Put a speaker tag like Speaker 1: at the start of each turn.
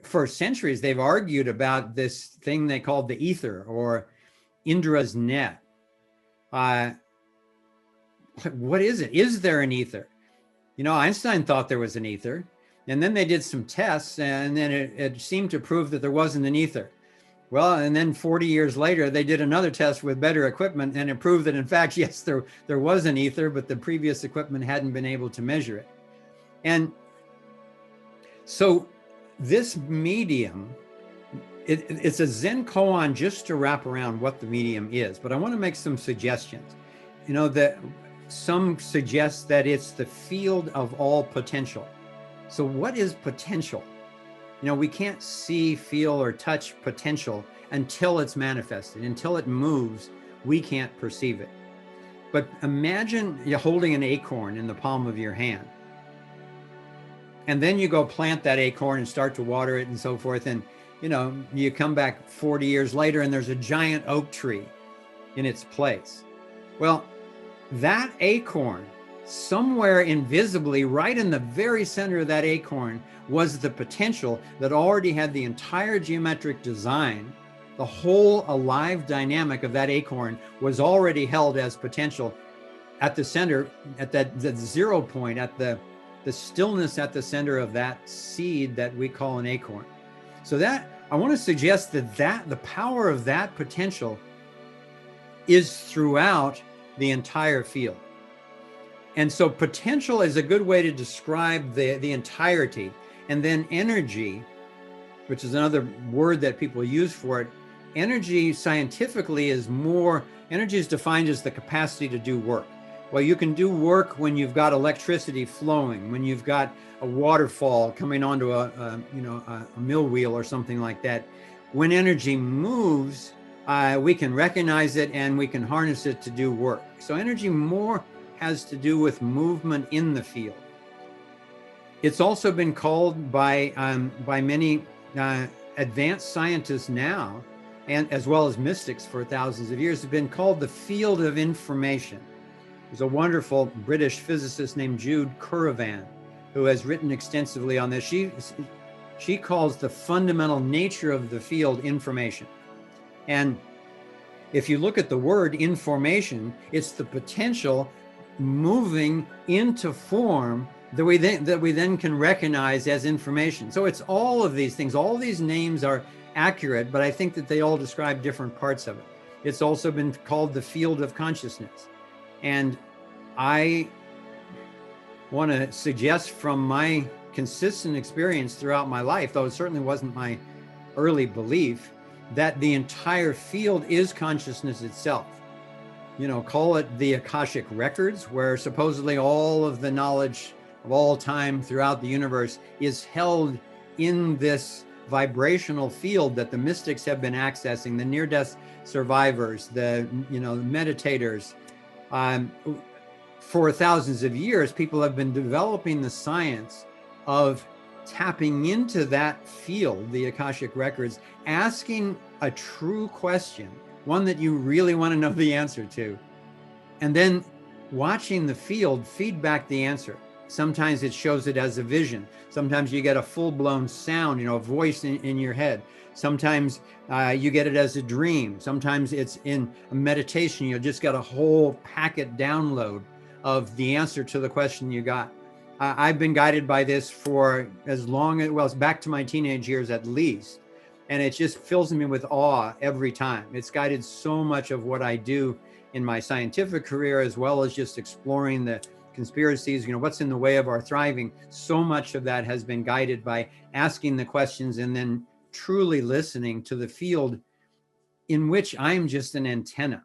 Speaker 1: for centuries, they've argued about this thing they called the ether or Indra's net. What is it? Is there an ether? Einstein thought there was an ether, and then they did some tests, and then it seemed to prove that there wasn't an ether. Well, and then 40 years later, they did another test with better equipment, and it proved that, in fact, yes, there was an ether, but the previous equipment hadn't been able to measure it. And so this medium, it's a Zen koan just to wrap around what the medium is, but I want to make some suggestions. That some suggest that it's the field of all potential. So what is potential? We can't see, feel, or touch potential until it's manifested. Until it moves, we can't perceive it. But imagine you're holding an acorn in the palm of your hand. And then you go plant that acorn and start to water it and so forth. And, you come back 40 years later and there's a giant oak tree in its place. Well, that acorn, somewhere invisibly, right in the very center of that acorn, was the potential that already had the entire geometric design. The whole alive dynamic of that acorn was already held as potential at the center, at that 0 point, at the stillness at the center of that seed that we call an acorn. So that, I want to suggest that the power of that potential is throughout the entire field. And so potential is a good way to describe the entirety. And then energy, which is another word that people use for it, energy scientifically is energy is defined as the capacity to do work. Well, you can do work when you've got electricity flowing, when you've got a waterfall coming onto a mill wheel or something like that. When energy moves, we can recognize it and we can harness it to do work. So energy more has to do with movement in the field. It's also been called by many advanced scientists now, and as well as mystics for thousands of years, have been called the field of information. There's a wonderful British physicist named Jude Currivan who has written extensively on this. She calls the fundamental nature of the field information. And if you look at the word information, it's the potential moving into form that we then can recognize as information. So it's all of these things. All these names are accurate, but I think that they all describe different parts of it. It's also been called the field of consciousness. And I want to suggest from my consistent experience throughout my life, though it certainly wasn't my early belief, that the entire field is consciousness itself. Call it the Akashic records, where supposedly all of the knowledge of all time throughout the universe is held in this vibrational field that the mystics have been accessing, the near-death survivors, the meditators. For thousands of years, people have been developing the science of tapping into that field, the Akashic records, asking a true question, one that you really want to know the answer to, and then watching the field feed back the answer. Sometimes it shows it as a vision. Sometimes you get a full-blown sound, a voice in your head. Sometimes you get it as a dream. Sometimes it's in a meditation. You just got a whole packet download of the answer to the question you got. I've been guided by this for as long as, well, it's back to my teenage years at least. And it just fills me with awe every time. It's guided so much of what I do in my scientific career, as well as just exploring the conspiracies, what's in the way of our thriving. So much of that has been guided by asking the questions and then truly listening to the field in which I'm just an antenna.